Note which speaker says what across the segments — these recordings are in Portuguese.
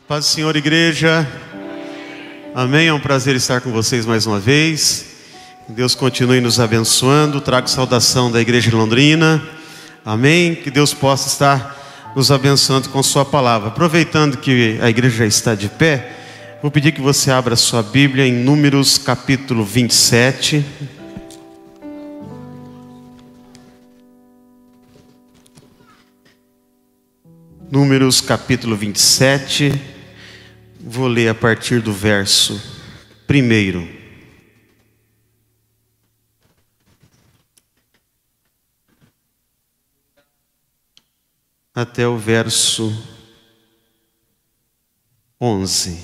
Speaker 1: Paz do Senhor, igreja. Amém. É um prazer estar com vocês mais uma vez. Que Deus continue nos abençoando. Trago saudação da igreja de Londrina. Amém. Que Deus possa estar nos abençoando com sua palavra. Aproveitando que a igreja já está de pé, vou pedir que você abra sua Bíblia em Números capítulo 27. Números capítulo 27, vou ler a partir do verso 1 até o verso 11.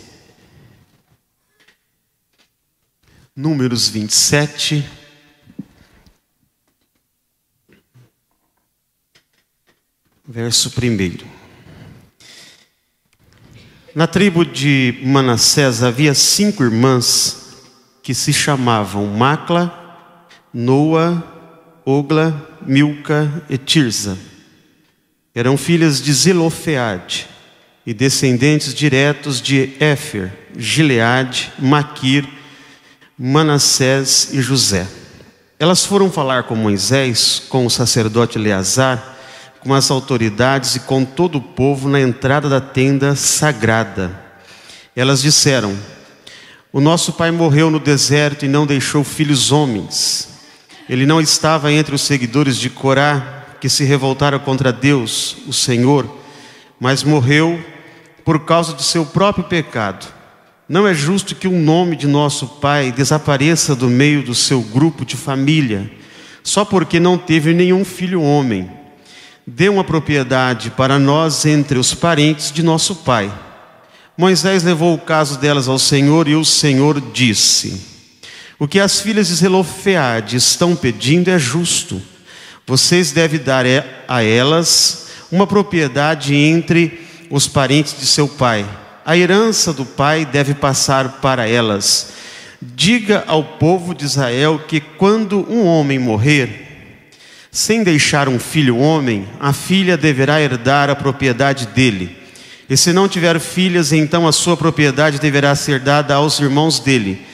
Speaker 1: Números 27, verso 1. Na tribo de Manassés havia 5 irmãs que se chamavam Macla, Noa, Ogla, Milca e Tirza. Eram filhas de Zelofeade e descendentes diretos de Éfer, Gileade, Maquir, Manassés e José. Elas foram falar com Moisés, com o sacerdote Eleazar, com as autoridades e com todo o povo na entrada da tenda sagrada. Elas disseram: o nosso pai morreu no deserto e não deixou filhos homens. Ele não estava entre os seguidores de Corá, que se revoltaram contra Deus, o Senhor, mas morreu por causa de seu próprio pecado. Não é justo que o nome de nosso pai desapareça do meio do seu grupo de família, só porque não teve nenhum filho homem. Dê uma propriedade para nós entre os parentes de nosso pai. Moisés levou o caso delas ao Senhor e o Senhor disse: o que as filhas de Zelofeade estão pedindo é justo. Vocês devem dar a elas uma propriedade entre os parentes de seu pai. A herança do pai deve passar para elas. Diga ao povo de Israel que quando um homem morrer, sem deixar um filho homem, a filha deverá herdar a propriedade dele. E se não tiver filhas, então a sua propriedade deverá ser dada aos irmãos dele.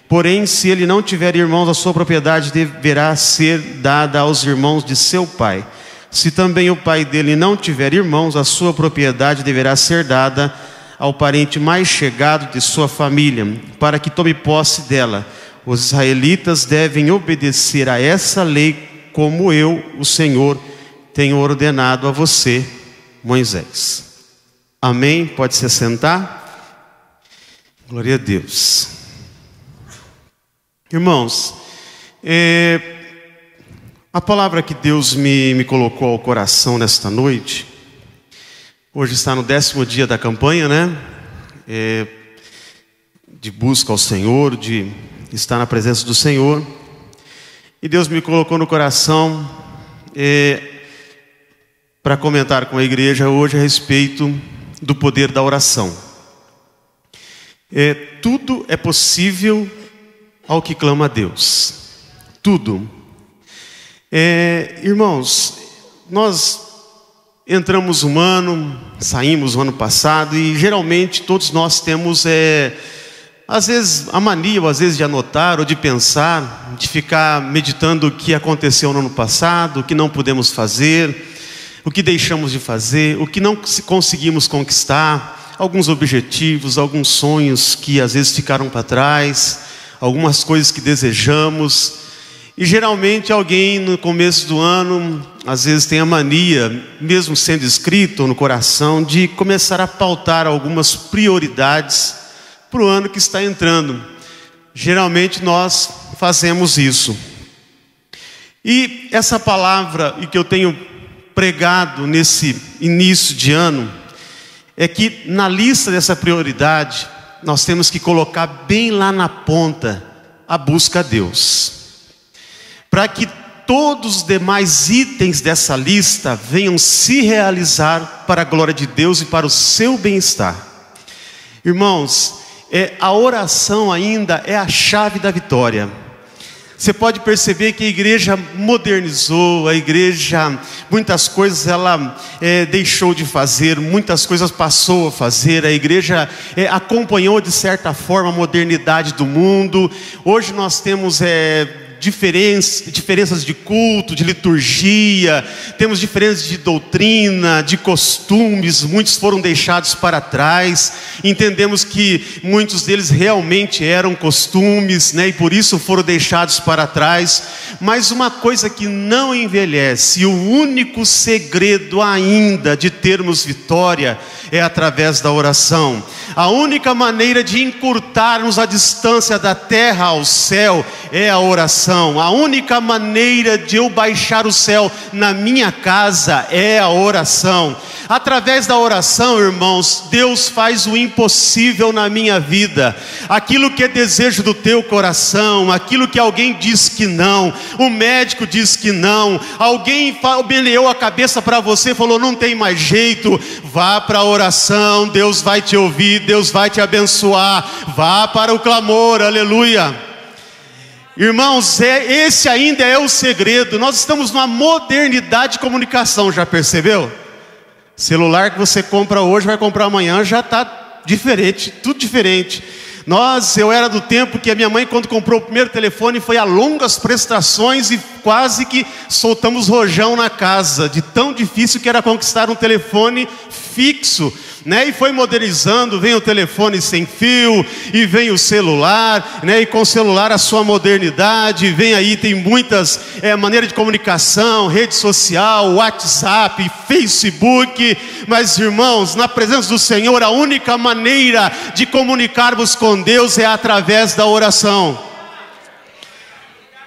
Speaker 1: Porém, se ele não tiver irmãos, a sua propriedade deverá ser dada aos irmãos de seu pai. Se também o pai dele não tiver irmãos, a sua propriedade deverá ser dada ao parente mais chegado de sua família, para que tome posse dela. Os israelitas devem obedecer a essa lei, como eu, o Senhor, tenho ordenado a você, Moisés. Amém? Pode se sentar. Glória a Deus. Irmãos, a palavra que Deus me colocou ao coração nesta noite, hoje está no 10º dia da campanha, né? De busca ao Senhor, de estar na presença do Senhor. E Deus me colocou no coração para comentar com a igreja hoje a respeito do poder da oração. Tudo é possível ao que clama a Deus. Tudo. Irmãos, nós entramos um ano, saímos o ano passado e geralmente todos nós temos às vezes a mania, ou às vezes de anotar ou de pensar, de ficar meditando o que aconteceu no ano passado, o que não pudemos fazer, o que deixamos de fazer, o que não conseguimos conquistar, alguns objetivos, alguns sonhos que às vezes ficaram para trás, algumas coisas que desejamos. E geralmente alguém no começo do ano, às vezes tem a mania, mesmo sendo escrito no coração, de começar a pautar algumas prioridades para o ano que está entrando. Geralmente nós fazemos isso. E essa palavra que eu tenho pregado nesse início de ano é que na lista dessa prioridade nós temos que colocar bem lá na ponta a busca a Deus, para que todos os demais itens dessa lista venham se realizar para a glória de Deus e para o seu bem-estar. Irmãos, a oração ainda é a chave da vitória. Você pode perceber que a igreja modernizou, a igreja, muitas coisas ela deixou de fazer, muitas coisas passou a fazer, a igreja acompanhou de certa forma a modernidade do mundo. Hoje nós temos diferenças de culto, de liturgia, temos diferenças de doutrina, de costumes, muitos foram deixados para trás. Entendemos que muitos deles realmente eram costumes, né, e por isso foram deixados para trás. Mas uma coisa que não envelhece, e o único segredo ainda de termos vitória é através da oração. A única maneira de encurtarmos a distância da terra ao céu é a oração. A única maneira de eu baixar o céu na minha casa é a oração. Através da oração, irmãos, Deus faz o impossível na minha vida. Aquilo que é desejo do teu coração, aquilo que alguém diz que não, o médico diz que não, alguém meneou a cabeça para você, falou não tem mais jeito, vá para a oração, Deus vai te ouvir, Deus vai te abençoar, vá para o clamor, aleluia. Irmãos, esse ainda é o segredo. Nós estamos numa modernidade de comunicação, já percebeu? Celular que você compra hoje, vai comprar amanhã, já está diferente, tudo diferente. Eu era do tempo que a minha mãe, quando comprou o primeiro telefone, foi a longas prestações e quase que soltamos rojão na casa, de tão difícil que era conquistar um telefone fixo, né? E foi modernizando, vem o telefone sem fio, e vem o celular, né? E com o celular a sua modernidade, vem aí, tem muitas maneiras de comunicação, rede social, WhatsApp, Facebook. Mas irmãos, na presença do Senhor, a única maneira de comunicarmos com Deus é através da oração.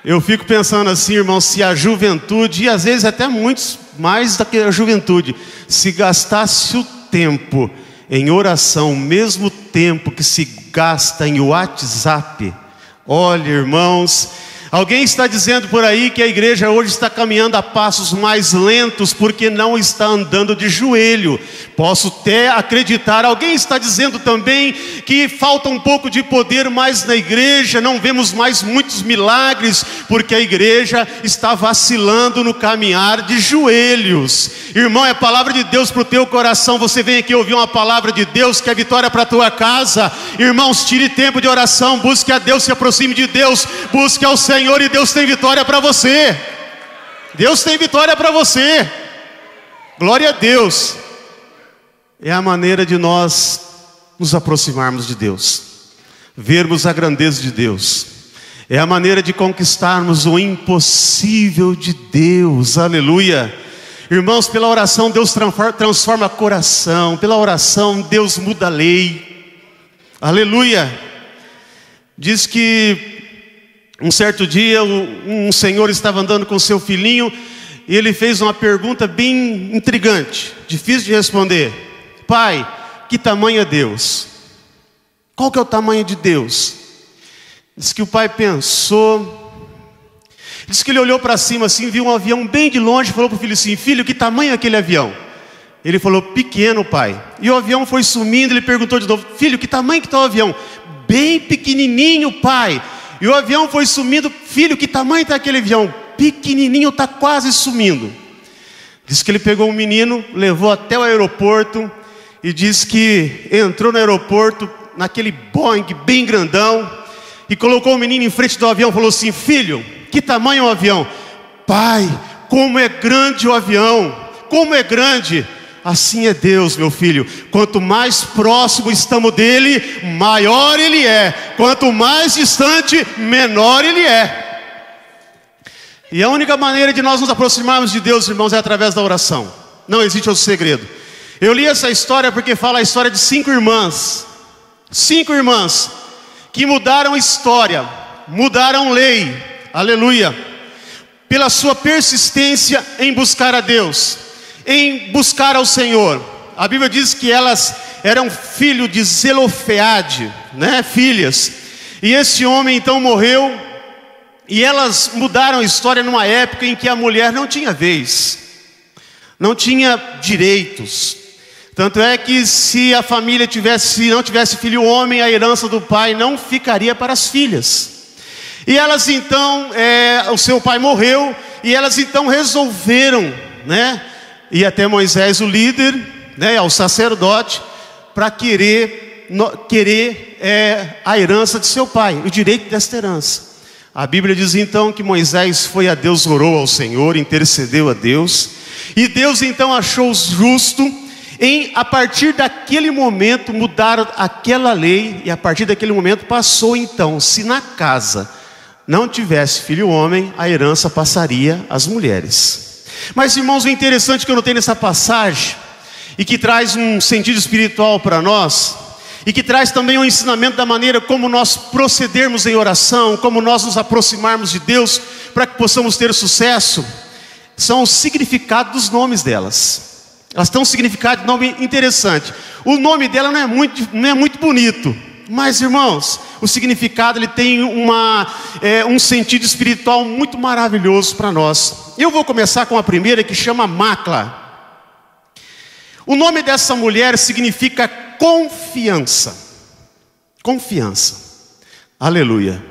Speaker 1: Eu fico pensando assim, irmão, se a juventude, e às vezes até muitos mais do que a juventude, se gastasse o tempo em oração, o mesmo tempo que se gasta em WhatsApp, olha, irmãos, alguém está dizendo por aí que a igreja hoje está caminhando a passos mais lentos porque não está andando de joelho. Posso até acreditar. Alguém está dizendo também que falta um pouco de poder mais na igreja, não vemos mais muitos milagres porque a igreja está vacilando no caminhar de joelhos. Irmão, é a palavra de Deus para o teu coração. Você vem aqui ouvir uma palavra de Deus que é vitória para a tua casa. Irmãos, tire tempo de oração, busque a Deus, se aproxime de Deus, busque ao Senhor, e Deus tem vitória para você. Deus tem vitória para você. Glória a Deus. É a maneira de nós nos aproximarmos de Deus, vermos a grandeza de Deus. É a maneira de conquistarmos o impossível de Deus, aleluia. Irmãos, pela oração Deus transforma coração, pela oração Deus muda a lei, aleluia. Diz que um certo dia um senhor estava andando com seu filhinho e ele fez uma pergunta bem intrigante, difícil de responder. Pai, que tamanho é Deus? Qual que é o tamanho de Deus? Diz que o pai pensou, diz que ele olhou para cima assim, viu um avião bem de longe, falou para o filho assim: filho, que tamanho é aquele avião? Ele falou: pequeno, pai. E o avião foi sumindo. Ele perguntou de novo: filho, que tamanho que está o avião? Bem pequenininho, pai. E o avião foi sumindo. Filho, que tamanho está aquele avião? Pequenininho, está quase sumindo. Diz que ele pegou o menino, levou até o aeroporto e diz que entrou no aeroporto, naquele Boeing bem grandão, e colocou o menino em frente do avião e falou assim: filho, que tamanho é o avião? Pai, como é grande o avião, como é grande. Assim é Deus, meu filho. Quanto mais próximo estamos dele, maior ele é. Quanto mais distante, menor ele é. E a única maneira de nós nos aproximarmos de Deus, irmãos, é através da oração. Não existe outro segredo. Eu li essa história porque fala a história de 5 irmãs. 5 irmãs que mudaram história, mudaram lei, aleluia, pela sua persistência em buscar a Deus, em buscar ao Senhor. A Bíblia diz que elas eram filho de Zelofeade, né, filhas. E esse homem então morreu, e elas mudaram a história numa época em que a mulher não tinha vez, não tinha direitos. Tanto é que se a família não tivesse filho homem, a herança do pai não ficaria para as filhas. E elas então, o seu pai morreu, e elas então resolveram, né, ir até Moisés, o líder, né, ao sacerdote, para querer a herança de seu pai, o direito desta herança. A Bíblia diz então que Moisés foi a Deus, orou ao Senhor, intercedeu a Deus, e Deus então achou justo a partir daquele momento mudar aquela lei, e a partir daquele momento passou então, se na casa não tivesse filho homem, a herança passaria às mulheres. Mas irmãos, o interessante que eu notei nessa passagem, e que traz um sentido espiritual para nós, e que traz também um ensinamento da maneira como nós procedermos em oração, como nós nos aproximarmos de Deus, para que possamos ter sucesso, são o significado dos nomes delas. Elas têm um significado de nome interessante. O nome dela não é muito bonito, mas irmãos, o significado ele tem um sentido espiritual muito maravilhoso para nós. Eu vou começar com a primeira, que chama Macla. O nome dessa mulher significa confiança. Confiança. Aleluia.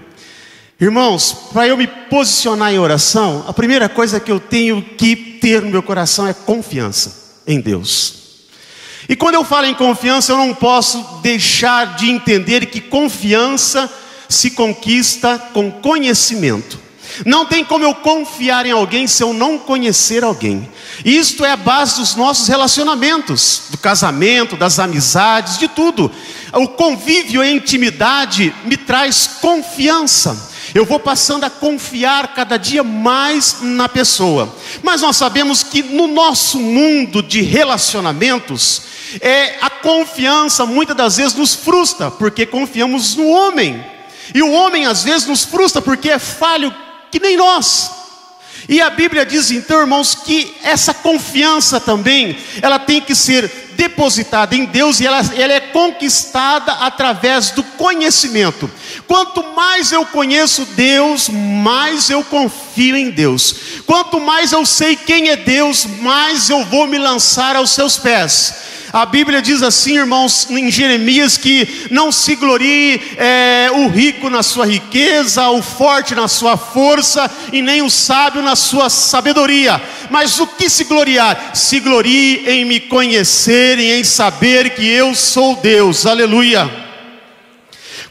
Speaker 1: Irmãos, para eu me posicionar em oração, a primeira coisa que eu tenho que ter no meu coração é confiança em Deus. E quando eu falo em confiança, eu não posso deixar de entender que confiança se conquista com conhecimento. Não tem como eu confiar em alguém se eu não conhecer alguém. Isto é a base dos nossos relacionamentos, do casamento, das amizades, de tudo. O convívio e a intimidade me traz confiança. Eu vou passando a confiar cada dia mais na pessoa. Mas nós sabemos que no nosso mundo de relacionamentos, a confiança muitas das vezes nos frustra, porque confiamos no homem. E o homem às vezes nos frustra porque é falho que nem nós. E a Bíblia diz então, irmãos, que essa confiança também, ela tem que ser depositada em Deus, e ela é conquistada através do conhecimento. Quanto mais eu conheço Deus, mais eu confio em Deus. Quanto mais eu sei quem é Deus, mais eu vou me lançar aos seus pés. A Bíblia diz assim, irmãos, em Jeremias, que não se glorie o rico na sua riqueza, o forte na sua força, e nem o sábio na sua sabedoria. Mas o que se gloriar? Se glorie em me conhecer e em saber que eu sou Deus. Aleluia.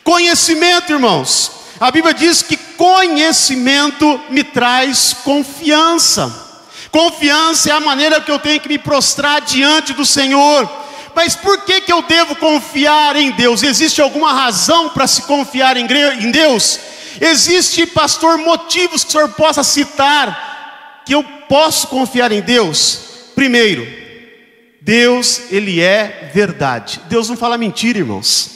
Speaker 1: Conhecimento, irmãos. A Bíblia diz que conhecimento me traz confiança. Confiança é a maneira que eu tenho que me prostrar diante do Senhor. Mas por que eu devo confiar em Deus? Existe alguma razão para se confiar em Deus? Existe, pastor, motivos que o senhor possa citar que eu posso confiar em Deus? Primeiro, Deus, Ele é verdade. Deus não fala mentira, irmãos.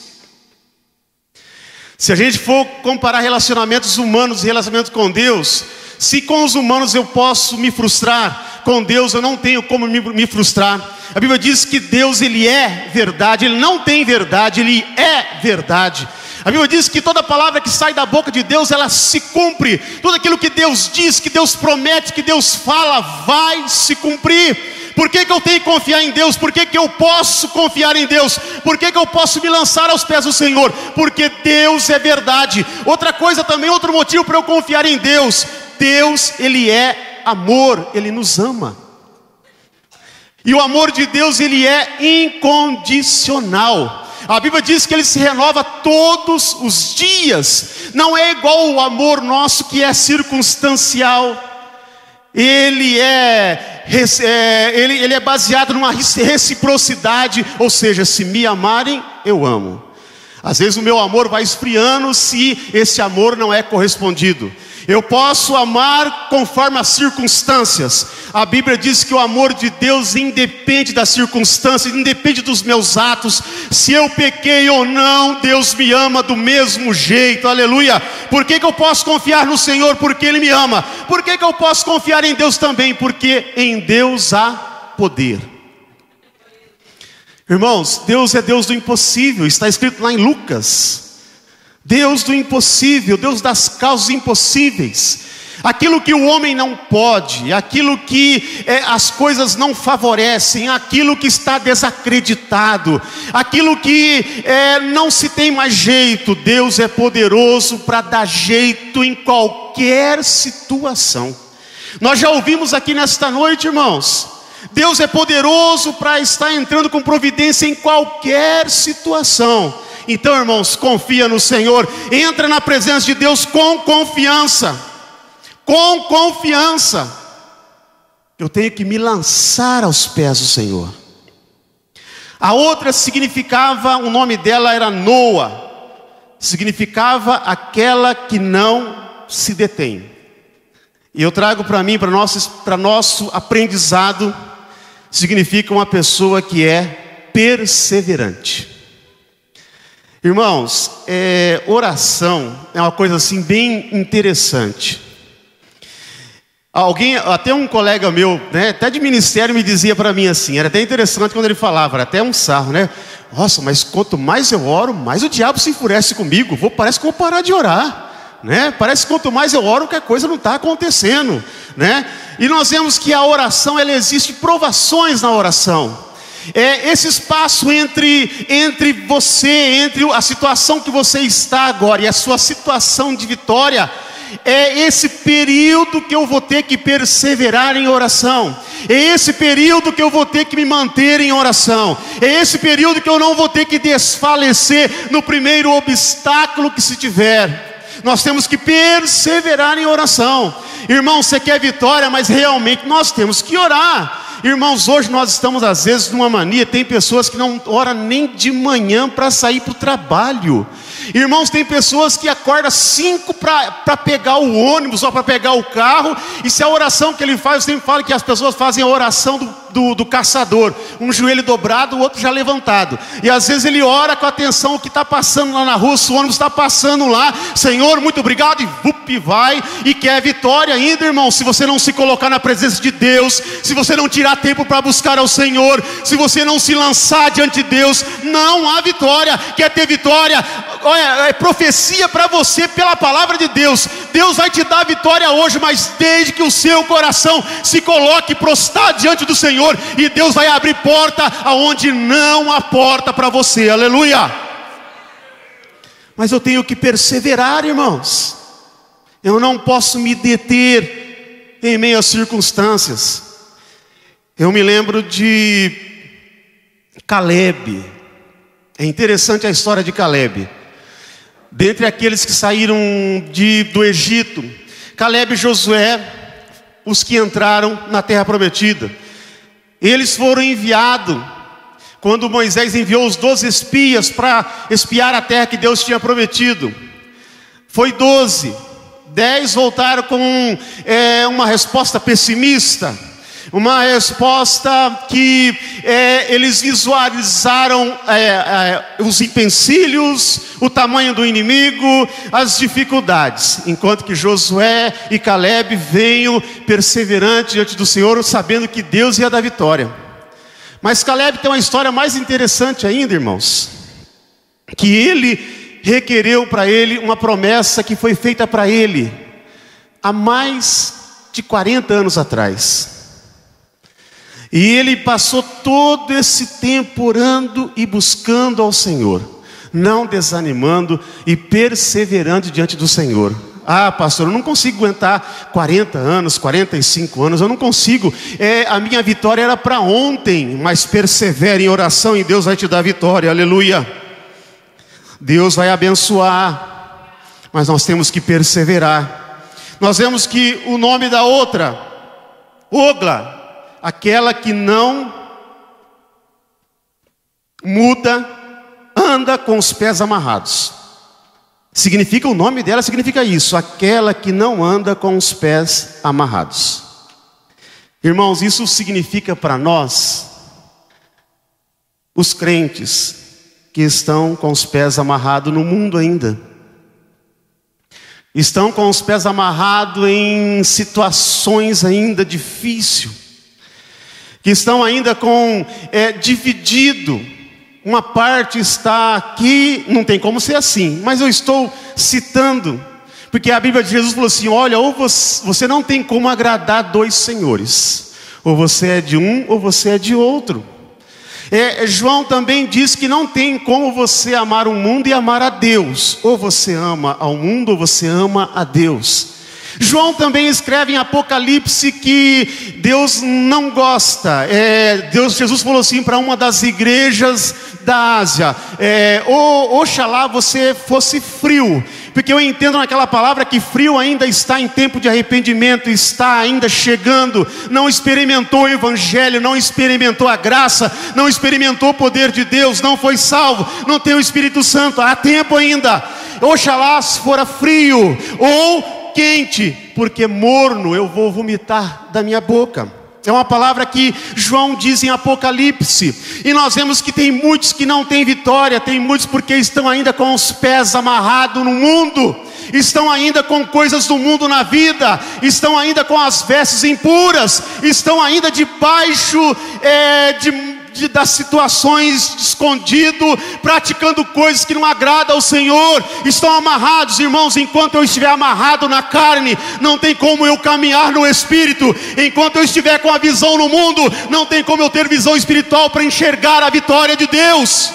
Speaker 1: Se a gente for comparar relacionamentos humanos e relacionamentos com Deus, se com os humanos eu posso me frustrar, com Deus eu não tenho como me frustrar. A Bíblia diz que Deus, Ele é verdade. Ele não tem verdade, Ele é verdade. A Bíblia diz que toda palavra que sai da boca de Deus, ela se cumpre. Tudo aquilo que Deus diz, que Deus promete, que Deus fala, vai se cumprir. Por que eu tenho que confiar em Deus? Por que eu posso confiar em Deus? Por que eu posso me lançar aos pés do Senhor? Porque Deus é verdade. Outra coisa também, outro motivo para eu confiar em Deus: Deus, Ele é amor, Ele nos ama. E o amor de Deus, Ele é incondicional. A Bíblia diz que Ele se renova todos os dias. Não é igual o amor nosso, que é circunstancial. Ele é baseado numa reciprocidade, ou seja, se me amarem, eu amo. Às vezes o meu amor vai esfriando se esse amor não é correspondido. Eu posso amar conforme as circunstâncias. A Bíblia diz que o amor de Deus independe das circunstâncias, independe dos meus atos. Se eu pequei ou não, Deus me ama do mesmo jeito. Aleluia. Por que eu posso confiar no Senhor? Porque Ele me ama. Por que eu posso confiar em Deus também? Porque em Deus há poder. Irmãos, Deus é Deus do impossível. Está escrito lá em Lucas. Deus do impossível, Deus das causas impossíveis. aquilo que o homem não pode, aquilo que as coisas não favorecem, aquilo que está desacreditado, aquilo que não se tem mais jeito. Deus é poderoso para dar jeito em qualquer situação. Nós já ouvimos aqui nesta noite, irmãos, Deus é poderoso para estar entrando com providência em qualquer situação. Então, irmãos, confia no Senhor, entra na presença de Deus com confiança. Com confiança. Eu tenho que me lançar aos pés do Senhor. A outra significava, o nome dela era Noa, significava aquela que não se detém. E eu trago para mim, para nosso aprendizado, significa uma pessoa que é perseverante. Irmãos, oração é uma coisa assim bem interessante. Até um colega meu, né, até de ministério, me dizia para mim assim, era até interessante quando ele falava, era até um sarro, né? Nossa, mas quanto mais eu oro, mais o diabo se enfurece comigo. Parece que eu vou parar de orar, né? Parece que quanto mais eu oro, que a coisa não está acontecendo, né? E nós vemos que a oração, ela existe provações na oração. Esse espaço entre você, entre a situação que você está agora e a sua situação de vitória, é esse período que eu vou ter que perseverar em oração. É esse período que eu vou ter que me manter em oração. É esse período que eu não vou ter que desfalecer no primeiro obstáculo que se tiver. Nós temos que perseverar em oração. Irmão, você quer vitória, mas realmente nós temos que orar. Irmãos, hoje nós estamos às vezes numa mania. Tem pessoas que não oram nem de manhã para sair para o trabalho. Irmãos, tem pessoas que acordam 5 para pegar o ônibus ou para pegar o carro. E se a oração que ele faz, eu sempre falo que as pessoas fazem a oração do caçador, um joelho dobrado, o outro já levantado. E às vezes ele ora com atenção o que está passando lá na rua. Se o ônibus está passando lá, Senhor, muito obrigado, e vai, e quer vitória ainda, irmão. Se você não se colocar na presença de Deus, se você não tirar tempo para buscar ao Senhor, se você não se lançar diante de Deus, não há vitória. Quer ter vitória? É profecia para você pela palavra de Deus. Deus vai te dar vitória hoje, mas desde que o seu coração se coloque prostrado diante do Senhor, e Deus vai abrir porta aonde não há porta para você. Aleluia. Mas eu tenho que perseverar, irmãos. Eu não posso me deter em meio às circunstâncias. Eu me lembro de Caleb. É interessante a história de Caleb. Dentre aqueles que saíram do Egito, Caleb e Josué, os que entraram na terra prometida, eles foram enviados, quando Moisés enviou os 12 espias para espiar a terra que Deus tinha prometido. Foi 12, 10 voltaram com uma resposta pessimista, uma resposta que eles visualizaram os empecilhos, o tamanho do inimigo, as dificuldades, enquanto que Josué e Caleb veio perseverante diante do Senhor, sabendo que Deus ia dar vitória. Mas Caleb tem uma história mais interessante ainda, irmãos, que ele requereu para ele uma promessa que foi feita para ele há mais de 40 anos atrás. E ele passou todo esse tempo orando e buscando ao Senhor, não desanimando e perseverando diante do Senhor. Ah, pastor, eu não consigo aguentar 40 anos, 45 anos, eu não consigo. A minha vitória era para ontem, mas persevere em oração e Deus vai te dar vitória, aleluia. Deus vai abençoar, mas nós temos que perseverar. Nós vemos que o nome da outra, Ogla, aquela que não muda, anda com os pés amarrados. O nome dela significa isso, aquela que não anda com os pés amarrados. Irmãos, isso significa para nós, os crentes que estão com os pés amarrados no mundo ainda. Estão com os pés amarrados em situações ainda difíceis. Que estão ainda dividido. Uma parte está aqui, não tem como ser assim, mas eu estou citando, Porque a Bíblia de Jesus falou assim: olha, ou você não tem como agradar dois senhores, ou você é de um ou você é de outro. João também diz que não tem como você amar o mundo e amar a Deus. Ou você ama ao mundo ou você ama a Deus. João também escreve em Apocalipse que Deus não gosta. Jesus falou assim para uma das igrejas da Ásia: oxalá você fosse frio. Porque eu entendo naquela palavra que frio ainda está em tempo de arrependimento, está ainda chegando, não experimentou o Evangelho, não experimentou a graça, não experimentou o poder de Deus, não foi salvo, não tem o Espírito Santo, há tempo ainda. Oxalá se fora frio ou quente, porque morno eu vou vomitar da minha boca. É uma palavra que João diz em Apocalipse. E nós vemos que tem muitos que não têm vitória. Tem muitos porque estão ainda com os pés amarrados no mundo. Estão ainda com coisas do mundo na vida. Estão ainda com as vestes impuras. Estão ainda debaixo das situações, escondido, praticando coisas que não agradam ao Senhor. Estão amarrados, irmãos. Enquanto eu estiver amarrado na carne, não tem como eu caminhar no Espírito. Enquanto eu estiver com a visão no mundo, não tem como eu ter visão espiritual para enxergar a vitória de Deus.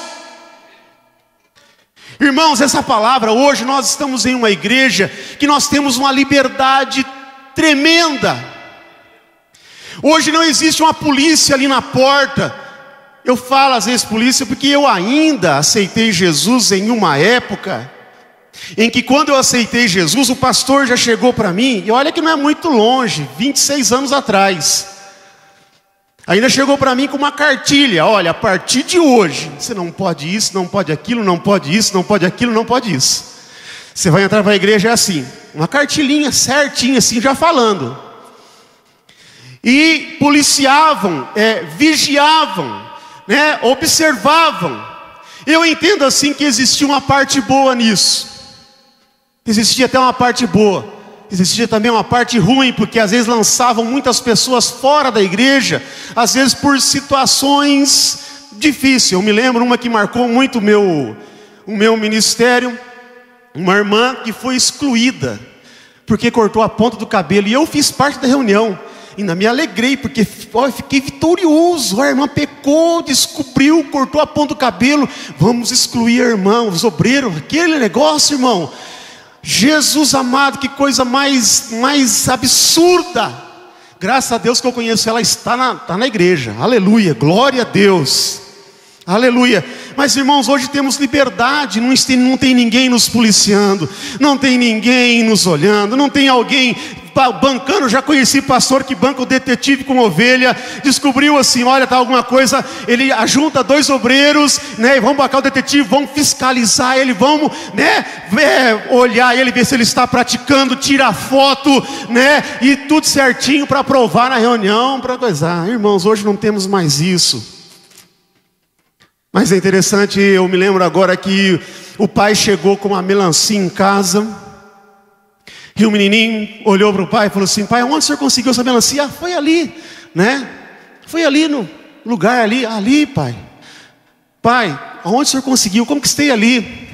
Speaker 1: Irmãos, essa palavra, hoje nós estamos em uma igreja que nós temos uma liberdade tremenda. Hoje não existe uma polícia ali na porta. Eu falo às vezes polícia porque eu ainda aceitei Jesus em uma época em que, quando eu aceitei Jesus, o pastor já chegou para mim, e olha que não é muito longe, 26 anos atrás, ainda chegou para mim com uma cartilha: olha, a partir de hoje você não pode isso, não pode aquilo, não pode isso, não pode aquilo, não pode isso. Você vai entrar para a igreja, é assim, uma cartilhinha certinha assim, já falando. E policiavam, vigiavam, observavam. Eu entendo assim que existia uma parte boa nisso. Existia até uma parte boa. Existia também uma parte ruim, porque às vezes lançavam muitas pessoas fora da igreja, às vezes por situações difíceis. Eu me lembro uma que marcou muito o meu ministério. Uma irmã que foi excluída porque cortou a ponta do cabelo, e eu fiz parte da reunião. Ainda me alegrei, porque fiquei vitorioso. A irmã pecou, descobriu, cortou a ponta do cabelo. Vamos excluir a irmã, os obreiros, aquele negócio, irmão. Jesus amado, que coisa mais absurda. Graças a Deus que eu conheço ela, está na igreja. Aleluia, glória a Deus. Aleluia. Mas, irmãos, hoje temos liberdade. Não tem ninguém nos policiando, não tem ninguém nos olhando, não tem alguém bancando. Já conheci pastor que banca o detetive com ovelha. Descobriu assim: olha, tá alguma coisa, ele ajunta dois obreiros, e vão bancar o detetive, vão fiscalizar ele, vão olhar ele, ver se ele está praticando, tirar foto, e tudo certinho para aprovar na reunião, para coisar. Irmãos, hoje não temos mais isso. Mas é interessante, eu me lembro agora que o pai chegou com uma melancia em casa, e o menininho olhou para o pai e falou assim: pai, onde o senhor conseguiu essa melancia? Foi ali, foi ali no lugar ali, pai. Pai, aonde o senhor conseguiu? Conquistei ali.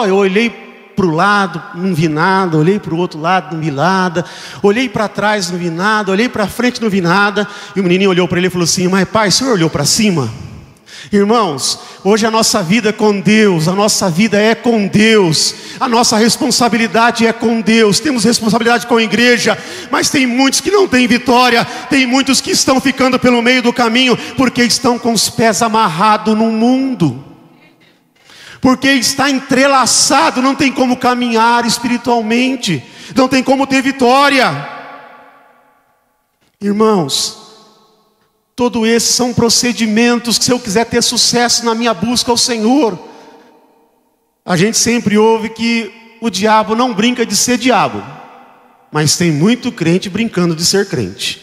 Speaker 1: Eu olhei para o lado, não vi nada. Olhei para o outro lado, não vi nada. Olhei para trás, não vi nada. Olhei para frente, não vi nada. E o menininho olhou para ele e falou assim: mas pai, o senhor olhou para cima? Irmãos, hoje a nossa vida é com Deus, a nossa vida é com Deus, a nossa responsabilidade é com Deus. Temos responsabilidade com a igreja, mas tem muitos que não têm vitória. Tem muitos que estão ficando pelo meio do caminho, porque estão com os pés amarrados no mundo, porque está entrelaçado, não tem como caminhar espiritualmente, não tem como ter vitória. Irmãos, todos esses são procedimentos que, se eu quiser ter sucesso na minha busca ao Senhor, a gente sempre ouve que o diabo não brinca de ser diabo, mas tem muito crente brincando de ser crente.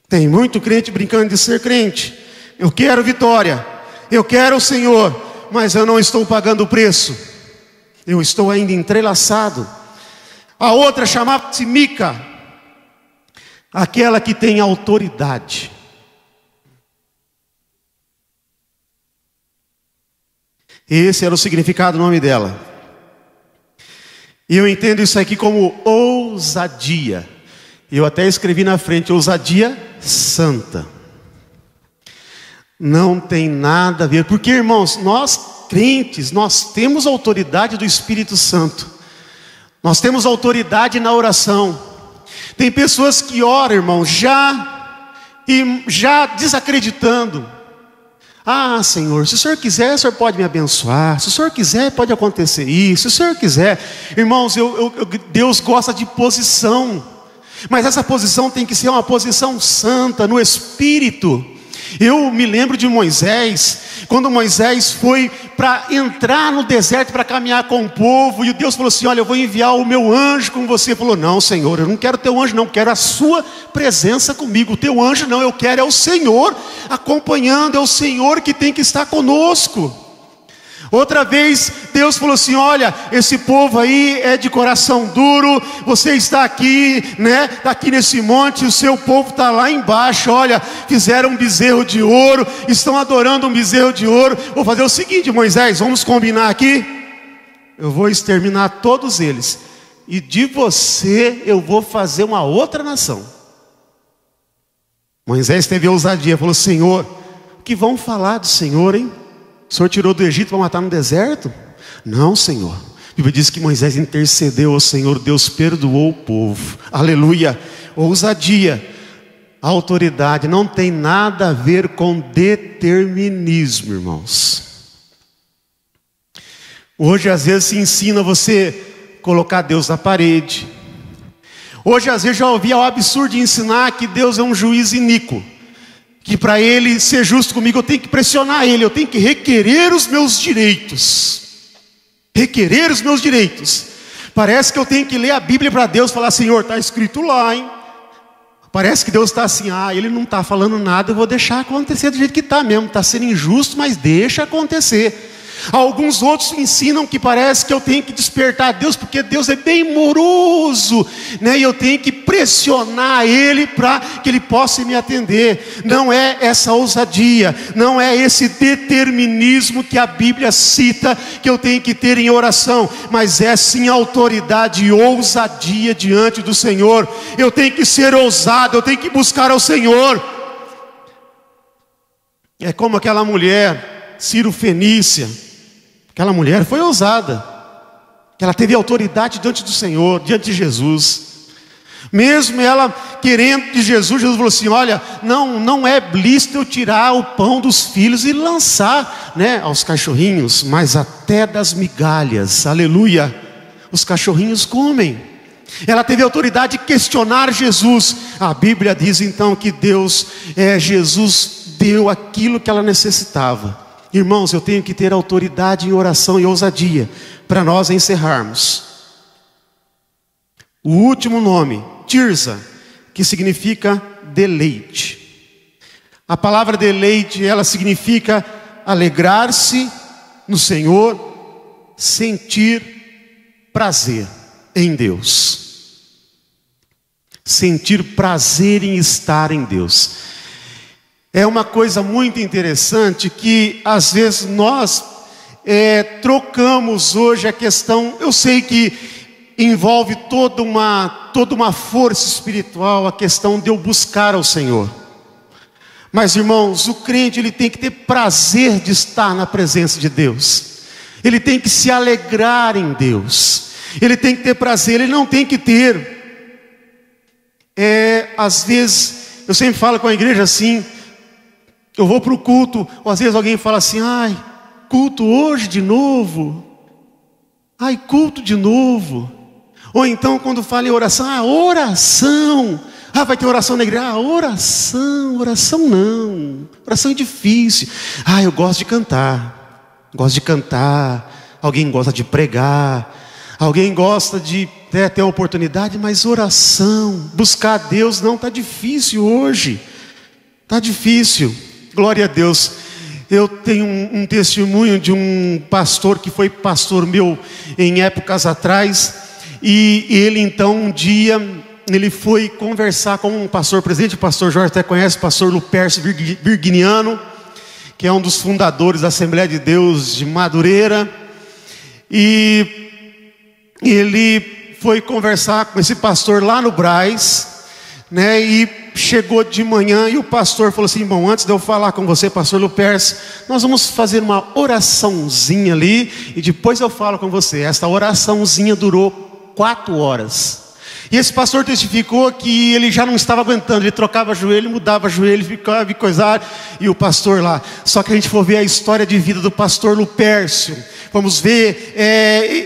Speaker 1: Tem muito crente brincando de ser crente. Eu quero vitória, eu quero o Senhor, mas eu não estou pagando o preço. Eu estou ainda entrelaçado. A outra chamava-se Mica, aquela que tem autoridade. Esse era o significado do nome dela. E eu entendo isso aqui como ousadia. Eu até escrevi na frente, ousadia santa. Não tem nada a ver, porque, irmãos, nós crentes, nós temos autoridade do Espírito Santo. Nós temos autoridade na oração. Tem pessoas que oram, irmão, já desacreditando. Ah, Senhor, se o Senhor quiser, o Senhor pode me abençoar. Se o Senhor quiser, pode acontecer isso. Se o Senhor quiser. Irmãos, Deus gosta de posição. Mas essa posição tem que ser uma posição santa, no Espírito. Eu me lembro de Moisés, quando Moisés foi para entrar no deserto para caminhar com o povo, e Deus falou assim: olha, eu vou enviar o meu anjo com você. Ele falou: não, Senhor, eu não quero teu anjo não, quero a sua presença comigo. O teu anjo não, eu quero é o Senhor acompanhando, é o Senhor que tem que estar conosco. Outra vez Deus falou assim: olha, esse povo aí é de coração duro, você está aqui, né? Está aqui nesse monte, o seu povo está lá embaixo. Olha, fizeram um bezerro de ouro, estão adorando um bezerro de ouro. Vou fazer o seguinte, Moisés, vamos combinar aqui. Eu vou exterminar todos eles, e de você eu vou fazer uma outra nação. Moisés teve ousadia, falou: Senhor, o que vão falar do Senhor, hein? O Senhor tirou do Egito para matar no deserto? Não, Senhor. A Bíblia diz que Moisés intercedeu ao Senhor, Deus perdoou o povo. Aleluia. Ousadia. A autoridade não tem nada a ver com determinismo, irmãos. Hoje às vezes se ensina você colocar Deus na parede. Hoje às vezes já ouvi o absurdo de ensinar que Deus é um juiz iníquo, que para Ele ser justo comigo eu tenho que pressionar Ele, eu tenho que requerer os meus direitos. Requerer os meus direitos. Parece que eu tenho que ler a Bíblia para Deus, falar: Senhor, está escrito lá, hein? Parece que Deus está assim: ah, Ele não está falando nada, eu vou deixar acontecer do jeito que está mesmo. Está sendo injusto, mas deixa acontecer. Alguns outros ensinam que parece que eu tenho que despertar Deus, porque Deus é bem moroso, né? E eu tenho que pressionar Ele para que Ele possa me atender. Não é essa ousadia, não é esse determinismo que a Bíblia cita que eu tenho que ter em oração, mas é sim autoridade e ousadia diante do Senhor. Eu tenho que ser ousado, eu tenho que buscar ao Senhor. É como aquela mulher, Ciro Fenícia. Aquela mulher foi ousada, que ela teve autoridade diante do Senhor, diante de Jesus. Mesmo ela querendo de Jesus, Jesus falou assim: olha, não é lícito eu tirar o pão dos filhos e lançar, né, aos cachorrinhos, mas até das migalhas, aleluia, os cachorrinhos comem. Ela teve autoridade de questionar Jesus. A Bíblia diz então que Jesus deu aquilo que ela necessitava. Irmãos, eu tenho que ter autoridade em oração e ousadia para nós encerrarmos. O último nome, Tirza, que significa deleite. A palavra deleite, ela significa alegrar-se no Senhor, sentir prazer em Deus. Sentir prazer em estar em Deus. É uma coisa muito interessante que às vezes nós trocamos hoje a questão. Eu sei que envolve toda uma força espiritual, a questão de eu buscar ao Senhor. Mas, irmãos, o crente ele tem que ter prazer de estar na presença de Deus. Ele tem que se alegrar em Deus. Ele tem que ter prazer, ele não tem que ter. Às vezes, eu sempre falo com a igreja assim. Eu vou para o culto, ou às vezes alguém fala assim: ai, culto hoje de novo. Ai, culto de novo. Ou então quando fala em oração: oração. Vai ter oração na igreja. Oração não. Oração é difícil. Eu gosto de cantar. Gosto de cantar. Alguém gosta de pregar. Alguém gosta de ter a oportunidade, mas oração, buscar a Deus, não, está difícil hoje. Está difícil. Glória a Deus. Eu tenho um testemunho de um pastor que foi pastor meu em épocas atrás. E ele então um dia, ele foi conversar com um pastor presente. O pastor Jorge até conhece, o pastor Lupercio Virginiano, que é um dos fundadores da Assembleia de Deus de Madureira. E
Speaker 2: ele foi conversar com esse pastor lá no Brás, né? E chegou de manhã e o pastor falou assim: bom, antes de eu falar com você, pastor Luperce, nós vamos fazer uma oraçãozinha ali e depois eu falo com você. Esta oraçãozinha durou 4 horas. E esse pastor testificou que ele já não estava aguentando, ele trocava joelho, mudava joelho, ficava coisar, e o pastor lá. Só que a gente for ver a história de vida do pastor Lupércio, vamos ver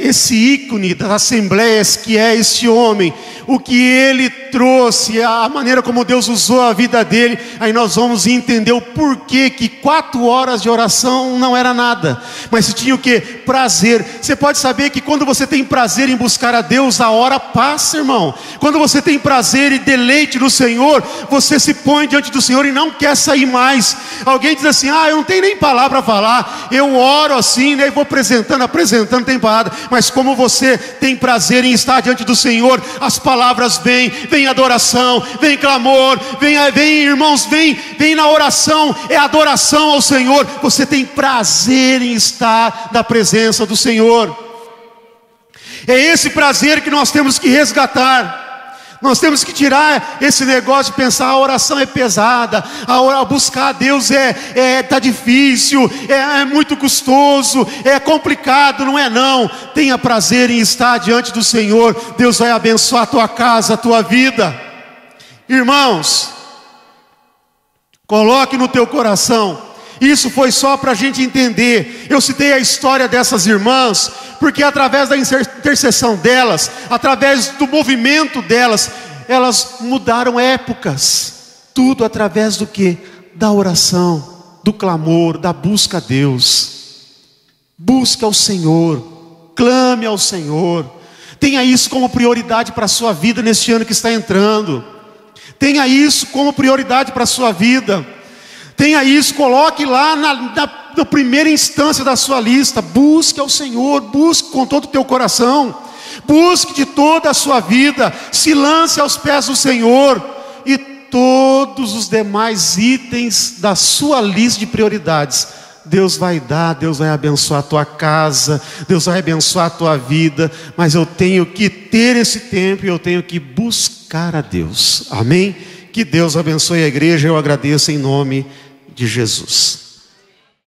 Speaker 2: esse ícone das assembleias que é este homem, o que ele trouxe, a maneira como Deus usou a vida dele. Aí nós vamos entender o porquê que 4 horas de oração não era nada, mas se tinha o que? Prazer. Você pode saber que quando você tem prazer em buscar a Deus, a hora passa, irmão. Quando você tem prazer e deleite no Senhor, você se põe diante do Senhor e não quer sair mais. Alguém diz assim: eu não tenho nem palavra para falar, eu oro assim, né, e vou apresentando, não tem palavra. Mas como você tem prazer em estar diante do Senhor, as palavras vem adoração, vem clamor, vem irmãos, vem na oração, é adoração ao Senhor. Você tem prazer em estar na presença do Senhor. É esse prazer que nós temos que resgatar. Nós temos que tirar esse negócio de pensar a oração é pesada, a buscar a Deus tá difícil, é muito custoso, é complicado. Não é não. Tenha prazer em estar diante do Senhor. Deus vai abençoar a tua casa, a tua vida. Irmãos, coloque no teu coração. Isso foi só para a gente entender. Eu citei a história dessas irmãs, porque através da intercessão delas, através do movimento delas, elas mudaram épocas. Tudo através do que? Da oração, do clamor, da busca a Deus. Busque ao Senhor, clame ao Senhor. Tenha isso como prioridade para a sua vida neste ano que está entrando. Tenha isso como prioridade para a sua vida. Tenha isso, coloque lá na primeira instância da sua lista. Busque ao Senhor, busque com todo o teu coração, busque de toda a sua vida, se lance aos pés do Senhor, e todos os demais itens da sua lista de prioridades, Deus vai dar, Deus vai abençoar a tua casa, Deus vai abençoar a tua vida. Mas eu tenho que ter esse tempo e eu tenho que buscar a Deus. Amém? Que Deus abençoe a igreja. Eu agradeço em nome de Jesus.